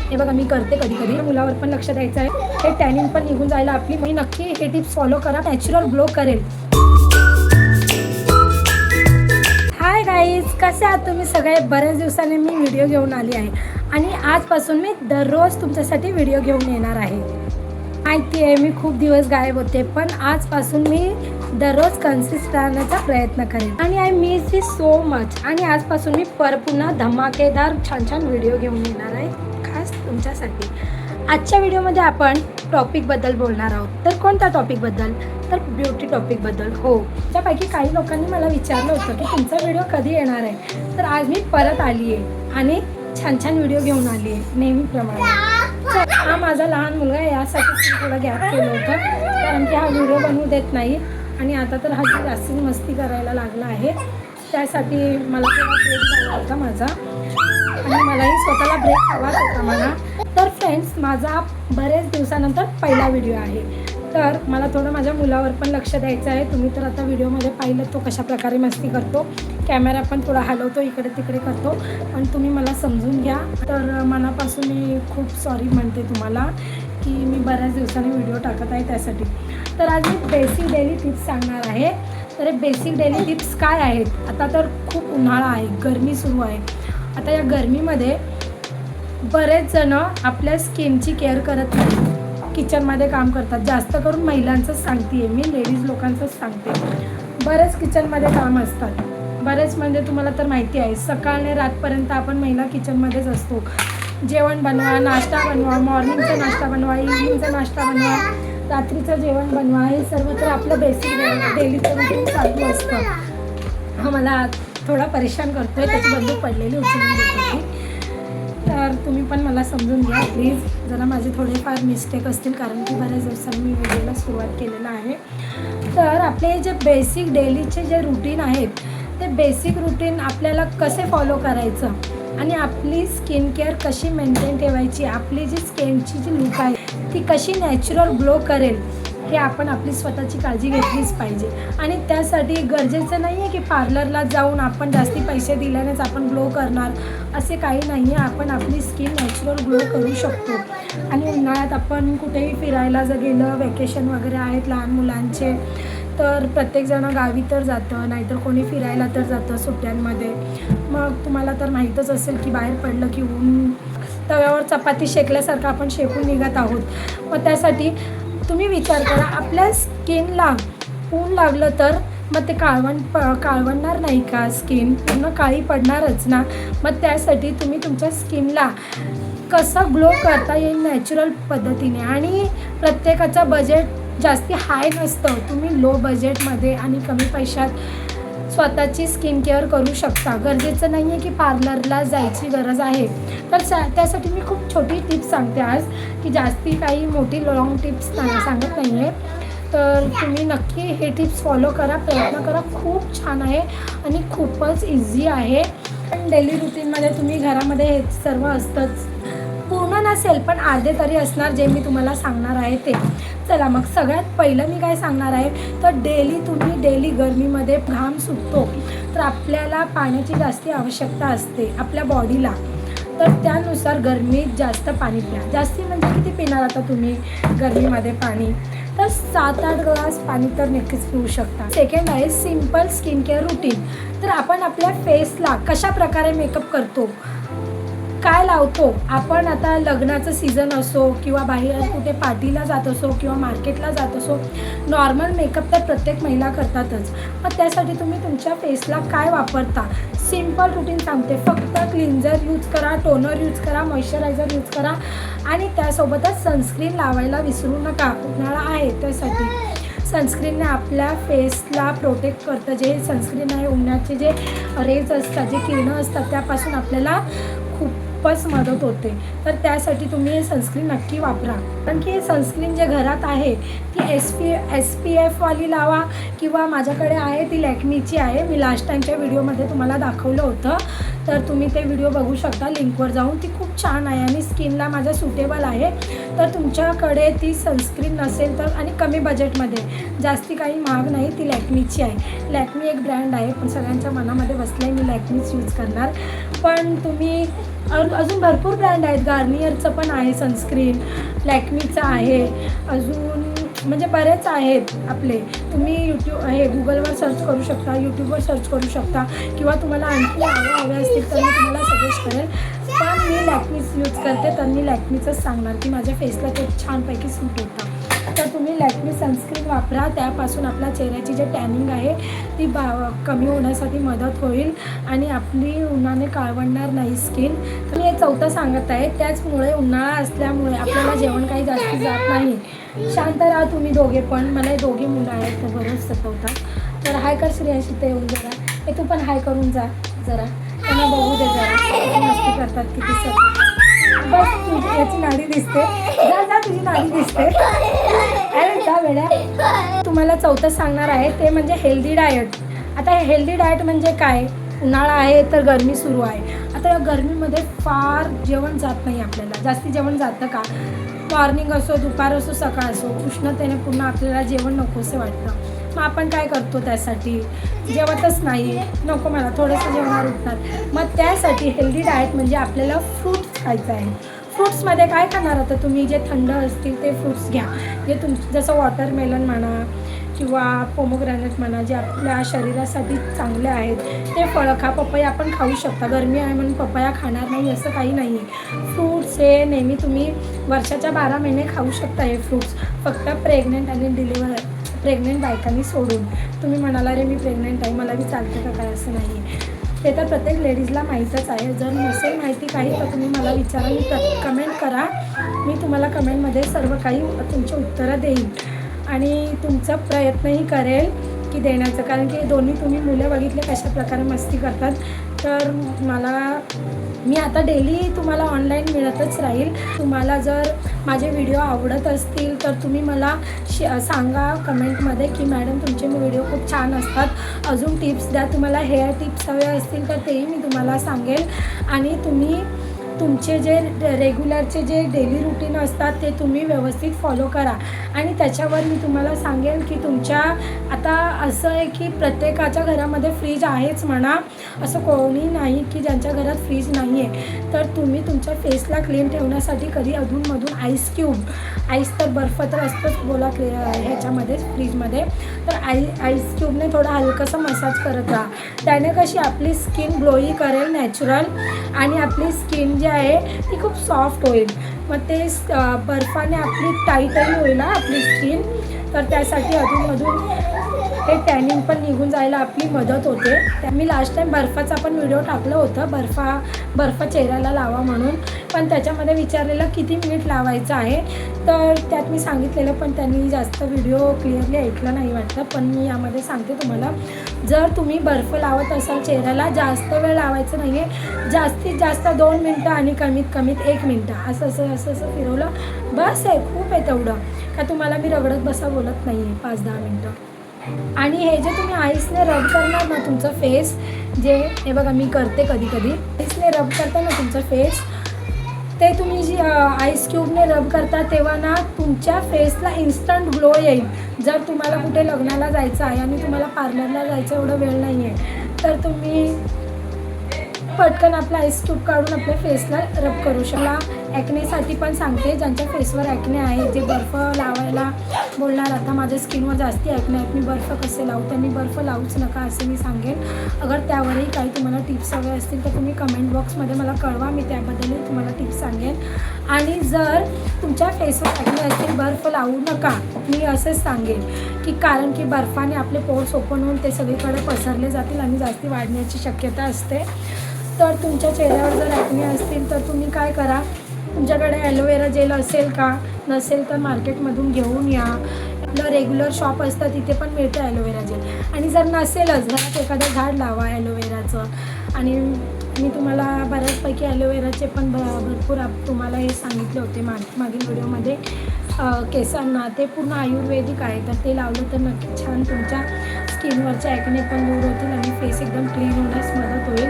हे बघा मी करते कधी कधी, मुलावर पण लक्ष द्यायचं आहे, हे टॅनिंग पण निघून जायला आपली. मी नक्की हे टिप्स फॉलो करा, नॅचरल ग्लो करेल. हाय गाईज, कसे आहात तुम्ही सगळे? बऱ्याच दिवसांनी मी व्हिडिओ घेऊन आली आहे आणि आजपासून मी दररोज तुमच्यासाठी व्हिडिओ घेऊन येणार आहे. माहिती आहे मी खूप दिवस गायब होते, पण आजपासून मी दररोज कन्सिस्टंट राहण्याचा प्रयत्न करेन आणि I miss you so much. आणि आजपासून मी पुन्हा धमाकेदार छान छान व्हिडिओ घेऊन येणार आहे खास तुमच्यासाठी. आजच्या व्हिडिओमध्ये आपण टॉपिकबद्दल बोलणार आहोत. तर कोणत्या टॉपिकबद्दल? तर ब्युटी टॉपिकबद्दल. हो, त्यापैकी काही लोकांनी मला विचारलं होतं की तुमचा व्हिडिओ कधी येणार आहे. तर आज मी परत आली आहे आणि छान छान व्हिडिओ घेऊन आली आहे नेहमीप्रमाणे. हा माझा लहान मुलगा आहे, यासाठी थोडा गॅप केलं होतं कारण की हा व्हिडिओ बनवू देत नाही आणि आता तर हा जास्त मस्ती करायला लागला आहे. त्यासाठी मला थोडा ब्रेक झाला होता माझा आणि मलाही स्वतःला ब्रेक हवाच होता मला. तर फ्रेंड्स, माझा बरेच दिवसानंतर पहिला व्हिडिओ आहे, तर मला थोडं माझ्या मुलावर पण लक्ष द्यायचं आहे. तुम्ही तर आता व्हिडिओमध्ये पाहिलं तो कशा प्रकारे मस्ती करतो, कॅमेरा पण थोडा हलवतो, इकडे तिकडे करतो, पण तुम्ही मला समजून घ्या. तर मनापासून मी खूप सॉरी म्हणते तुम्हाला की मी बऱ्याच दिवसांनी व्हिडिओ टाकत आहे त्यासाठी. तर आज मी बेसिक डेली टिप्स सांगणार आहे. तर हे बेसिक डेली टिप्स काय आहेत? आता तर खूप उन्हाळा आहे, गरमी सुरू आहे. आता या गरमीमध्ये बरेच जण आपल्या स्किनची केअर करत नाही, किचनमध्ये काम करतात. जास्त करून महिलांचंच सांगते आहे मी, लेडीज लोकांचंच सांगते. बरेच किचनमध्ये काम असतात, बरेच म्हणजे तुम्हाला तर माहिती आहे, सकाळने रातपर्यंत आपण महिला किचनमध्येच असतो. जेवण बनवा, नाश्ता बनवा, मॉर्निंगचा नाश्ता बनवा, इव्हिनिंगचा नाश्ता बनवा, रात्रीचं जेवण बनवा, हे सर्व तर आपलं बेसिक डेलीचं रुटीन चालू असतं. हा मला थोडा परेशान करतो आहे, त्याची बंदूक पडलेली उचलून घेतो मी. तर तुम्ही पण मला समजून घ्या प्लीज. जरा माझे थोडेफार मिस्टेक असतील कारण की बऱ्याच दिवसांनी मी व्हिडिओला सुरुवात केलेलं आहे. तर आपले जे बेसिक डेलीचे जे रुटीन आहेत, ते बेसिक रुटीन आपल्याला कसे फॉलो करायचं आणि आपली स्किन केअर कशी मेंटेन ठेवायची, आपली जी स्किनची जी लूक आहे ती कशी नॅचरल ग्लो करेल, हे आपण आपली स्वतःची काळजी घेतलीच पाहिजे. आणि त्यासाठी गरजेचं नाही आहे की पार्लरला जाऊन आपण जास्ती पैसे दिल्यानेच आपण ग्लो करणार, असे काही नाही आहे. आपण आपली स्किन नॅचरल ग्लो करू शकतो. आणि उन्हाळ्यात आपण कुठेही फिरायला जर गेलं, वेकेशन वगैरे आहेत लहान मुलांचे, तर प्रत्येकजणं गावी तर जातं, नाहीतर कोणी फिरायला तर जातं सुट्ट्यांमध्ये. मग तुम्हाला तर माहीतच असेल की बाहेर पडलं की ऊन तव्यावर चपाती शेकल्यासारखं आपण शेकून निघत आहोत. मग त्यासाठी तुम्ही विचार करा, आपल्या स्किनला ऊन लागलं तर मग ते काळवणार नाही का? स्किन पूर्ण काळी पडणारच ना. मग त्यासाठी तुम्ही तुमच्या स्किनला कसं ग्लो करता येईल नॅचरल पद्धतीने. आणि प्रत्येकाचं बजेट जास्ती हाय नसतं, तुम्ही लो बजेटमध्ये आणि कमी पैशात स्वतःची स्किन केअर करू शकता. गरजेचं नाही आहे की पार्लरला जायची गरज आहे. तर त्यासाठी मी खूप छोटी टिप्स सांगते आज, की जास्ती काही मोठी लॉंग टिप्स सांगत नाही आहे. तर तुम्ही नक्की हे टिप्स फॉलो करा, प्रयत्न करा. खूप छान आहे आणि खूपच इझी आहे. डेली रुटीनमध्ये तुम्ही घरामध्ये हे सर्व असतंच, पूर्ण नसेल पण अर्धे तरी असणार जे मी तुम्हाला सांगणार आहे ते. चला मग सगळ्यात पहिलं मी काय सांगणार आहे, तर डेली गरमीमध्ये घाम सुटतो, तर आपल्याला पाण्याची जास्ती आवश्यकता असते आपल्या बॉडीला. तर त्यानुसार गरमीत जास्त पाणी प्या. जास्ती म्हणजे किती पिणार आता तुम्ही गरमीमध्ये पाणी? तर 7-8 ग्लास पाणी तर नक्कीच पिऊ शकता. सेकंड आहे सिम्पल स्किन केअर रुटीन. तर आपण आपल्या फेसला कशा प्रकारे मेकअप करतो, काय लावतो आपण? आता लग्नाचं सीझन असो किंवा बाहेर कुठे पार्टीला जात असो किंवा मार्केटला जात असो, नॉर्मल मेकअप तर प्रत्येक महिला करतातच. मग त्यासाठी तुम्ही तुमच्या फेसला काय वापरता? सिम्पल रुटीन सांगते. फक्त क्लिन्झर यूज करा, टोनर यूज करा, मॉइश्चरायझर यूज करा आणि त्यासोबतच सनस्क्रीन लावायला विसरू नका. उन्हाळा आहे त्यासाठी सनस्क्रीनने आपल्या फेसला प्रोटेक्ट करतं. जे सनस्क्रीन आहे, उन्हाचे जे रेज असतात, जे किरणं असतात, त्यापासून आपल्याला खूपच मदत होते. तर त्यासाठी तुम्ही हे सनस्क्रीन नक्की वापरा. कारण की हे सनस्क्रीन जे घरात आहे ती SPF वाली लावा किंवा माझ्याकडे आहे ती लॅक्मीची आहे. मी लास्ट टाईमच्या व्हिडिओमध्ये तुम्हाला दाखवलं होतं, तर तुम्ही ते व्हिडिओ बघू शकता लिंकवर जाऊन. ती खूप छान आहे आणि स्किनला माझ्या सुटेबल आहे. तर तुमच्याकडे ती सनस्क्रीन नसेल तर, आणि कमी बजेटमध्ये, जास्ती काही महाग नाही, ती लॅक्मीची आहे. लॅक्मी एक ब्रँड आहे, पण सगळ्यांच्या मनामध्ये बसलं आहे मी लॅक्मीच यूज करणार. पण तुम्ही अजून भरपूर ब्रँड आहेत. गार्नियरचं पण आहे सनस्क्रीन, लॅक्मीचं आहे, अजून म्हणजे बरेच आहेत आपले. तुम्ही गुगलवर सर्च करू शकता, यूट्यूबवर सर्च करू शकता, किंवा तुम्हाला आणखी हवे असतील तर मी तुम्हाला सजेस्ट करेल. पण मी लॅक्मीच यूज करते, तर मी लॅक्मीचंच सांगणार की माझ्या फेसला ते छानपैकी सूट होतं. तर तुम्ही लॅक्मी सनस्क्रीन वापरा, त्यापासून आपल्या चेहऱ्याची जे टॅनिंग आहे ती कमी होण्यासाठी मदत होईल आणि आपली उन्हाने काळवणार नाही स्किन. तर मी हे चौथं सांगत आहे. त्याचमुळे उन्हाळा असल्यामुळे आपल्याला जेवण काही जास्त जात नाही. शांत राहा तुम्ही दोघे पण. मला हे दोघी मुलं आहेत तर बरंच सतवतात. तर हाय कर श्रेयांशी ते येऊन जरा. हे तू पण हाय करून जा जरा, त्यांना बघू दे जरा किती मस्ती करतात, किती सतत. बस तुझी याची नाडी दिसते, जा जा तुझी नाडी दिसते. अरे जा वेड्या. तुम्हाला चौथं सांगणार आहे ते म्हणजे हेल्दी डाएट. आता हे हेल्दी डाएट म्हणजे काय? उन्हाळा आहे तर गरमी सुरू आहे. आता या गरमीमध्ये फार जेवण जात नाही आपल्याला. जास्ती जेवण जातं का? मॉर्निंग असो, दुपार असो, सकाळ असो, उष्णतेने पुन्हा आपल्याला जेवण नकोसे वाटतं. मग आपण काय करतो त्यासाठी? जेवतच नाही, नको मला थोडंसं जेवणावर उठणार. मग त्यासाठी हेल्दी डाएट म्हणजे आपल्याला फ्रूट्स खायचं आहे. फ्रूट्समध्ये काय खाणार आता तुम्ही? जे थंड असतील ते फ्रूट्स घ्या. जे जसं वॉटरमेलन म्हणा किंवा पोमोग्रॅनेट म्हणा, जे आपल्या शरीरासाठी चांगले आहेत ते फळं खा. पपया आपण खाऊ शकता. गरमी आहे म्हणून पपया खाणार नाही असं काही नाही आहे. फ्रूट्स हे नेहमी तुम्ही वर्षाच्या 12 महिने खाऊ शकता. हे फ्रूट्स फक्त प्रेग्नेंट आणि प्रेग्नेंट बायकांनी सोडून. तुम्ही म्हणाला रे मी प्रेग्नेंट आहे, मला बी चालतं का काय? असं नाही आहे. ते तर प्रत्येक लेडीजला माहीतच आहे. जर नसेल माहिती काही तर तुम्ही मला विचारा, मी कमेंट करा. मी तुम्हाला कमेंटमध्ये सर्व काही तुमची उत्तरं देईन आणि तुमचा प्रयत्नही करेल की देण्याचं. कारण की दोन्ही तुम्ही मुलं बघितले कशा प्रकारे मस्ती करतात. तर मी आता डेली तुम्हाला ऑनलाईन मिळतच राहील. तुम्हाला जर माझे व्हिडिओ आवडत असतील तर तुम्ही मला सांगा कमेंटमध्ये की मॅडम तुमचे व्हिडिओ खूप छान असतात, अजून टिप्स द्या. तुम्हाला हेअर टिप्स हवे असतील तर तेही मी तुम्हाला सांगेल. आणि तुम्ही तुमचे जे रेग्युलरचे जे डेली रुटीन असतात ते तुम्ही व्यवस्थित फॉलो करा. आणि त्याच्यावर मी तुम्हाला सांगेल की तुमच्या आता असं आहे की प्रत्येकाच्या घरामध्ये फ्रीज आहेच म्हणा, असं कोणी नाही की ज्यांच्या घरात फ्रीज नाही आहे. तर तुम्ही तुमच्या फेसला क्लीन ठेवण्यासाठी कधी अधूनमधून आईस तर बर्फ तर असतोच बोला ह्याच्यामध्ये फ्रीजमध्ये, तर आईस क्यूबने थोडा हलकंसं मसाज करत राहा. त्याने कशी आपली स्किन ग्लोई करेल नॅचरल, आणि आपली स्किन जी आहे ती खूप सॉफ्ट होईल. मग ते बर्फाने आपली टाईटही होईल आपली स्किन. तर त्यासाठी अधूनमधून हे टॅनिंग पण निघून जायला आपली मदत होते. मी लास्ट टाईम बर्फाचा पण व्हिडिओ टाकलं होतं, बर्फ चेहऱ्याला लावा म्हणून. पण त्याच्यामध्ये विचारलेलं किती मिनिट लावायचं आहे, तर त्यात मी सांगितलेलं पण त्यांनी जास्त व्हिडिओ क्लिअरली ऐकला नाही वाटतं. पण मी यामध्ये सांगते तुम्हाला, जर तुम्ही बर्फ लावत असाल चेहऱ्याला, जास्त वेळ लावायचं नाही आहे. जास्तीत जास्त 2 मिनटं आणि कमीत कमीत 1 मिनटं असं फिरवलं बस आहे, खूप आहे तेवढं. का तुम्हाला मी रगडत बसा बोलत नाही आहे 5-10 मिनटं. आणि हे जे तुम्ही आईसने रब करणार ना तुमचं फेस, जे हे बघा मी करते कधी कधी, आईसने रब करता ना तुमचं फेस, ते तुम्ही जी आईस क्यूबने रब करता तेव्हा ना तुमच्या फेसला इन्स्टंट ग्लो येईल. जर तुम्हाला कुठे लग्नाला जायचं आहे आणि तुम्हाला पार्लरला जायचं एवढं वेळ नाही आहे, तर तुम्ही पटकन आपला आईस क्यूब काढून आपल्या फेसला रब करू शकता. ॲक्नेसाठी पण सांगते, ज्यांच्या फेसवर ॲक्ने आहे, जे बर्फ लावायला बोलणार आता माझ्या स्किनवर जास्ती ॲक्ने आहेत, मी बर्फ कसे लावू, त्यांनी बर्फ लावूच नका असं मी सांगेन. अगर त्यावरही काही तुम्हाला टिप्स हवे असतील तर तुम्ही कमेंट बॉक्समध्ये मला कळवा, मी त्याबद्दलही तुम्हाला टिप्स सांगेन. आणि जर तुमच्या फेसवर ॲक्ने असतील बर्फ लावू नका, मी असंच सांगेन की कारण की बर्फाने आपले पोर्स ओपन होऊन ते सगळीकडे पसरले जातील आणि जास्ती वाढण्याची शक्यता असते. तर तुमच्या चेहऱ्यावर जर ॲक्ने असतील तर तुम्ही काय करा, तुमच्याकडे ॲलोवेरा जेल असेल का, नसेल तर मार्केटमधून घेऊन या. आपलं रेग्युलर शॉप असतं तिथे पण मिळतं ॲलोवेरा जेल. आणि जर नसेलच घरात एखादं झाड लावा ॲलोवेराचं. आणि मी तुम्हाला बऱ्याचपैकी ॲलोवेराचे पण भरपूर तुम्हाला हे सांगितले होते मागील व्हिडिओमध्ये. केसांना ते पूर्ण आयुर्वेदिक आहे, तर ते लावलं तर नक्की छान तुमच्या स्किनवरचे ॲक्ने पण दूर होतील आणि फेस एकदम क्लीन होण्यास मदत होईल.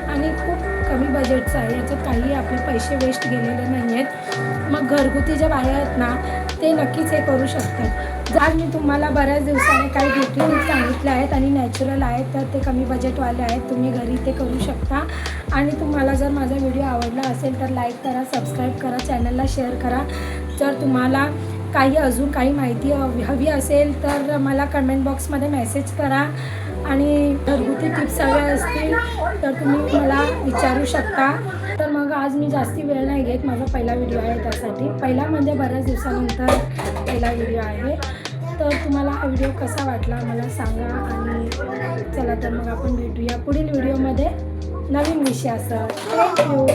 आणि खूप कमी बजेटचं आहे, याच्यात काही आपले पैसे वेस्ट गेलेले नाही आहेत. मग घरगुती ज्या बाया आहेत ना ते नक्कीच हे करू शकतात. आज मी तुम्हाला बऱ्याच दिवसाने काही ब्युटी टिप्स सांगितले आहेत आणि नॅचरल आहेत, तर ते कमी बजेटवाले आहेत. तुम्ही घरी ते करू शकता. आणि तुम्हाला जर माझा व्हिडिओ आवडला असेल तर लाईक करा, सबस्क्राईब करा, चॅनलला शेअर करा. जर तुम्हाला अजून काही माहिती हवी असेल तर मला कमेंट बॉक्समध्ये मेसेज करा. आणि घरगुती टिप्स हव्या असतील तर तुम्ही मला विचारू शकता. तर मग आज मी जास्ती वेळ नाही घेत, माझा पहिला व्हिडिओ आहे, त्यासाठी पहिला म्हणजे बऱ्याच दिवसानंतर पहिला व्हिडिओ आहे. तर तुम्हाला हा व्हिडिओ कसा वाटला मला सांगा. आणि चला तर मग आपण भेटूया पुढील व्हिडिओमध्ये नवीन विषयासह. थँक्यू.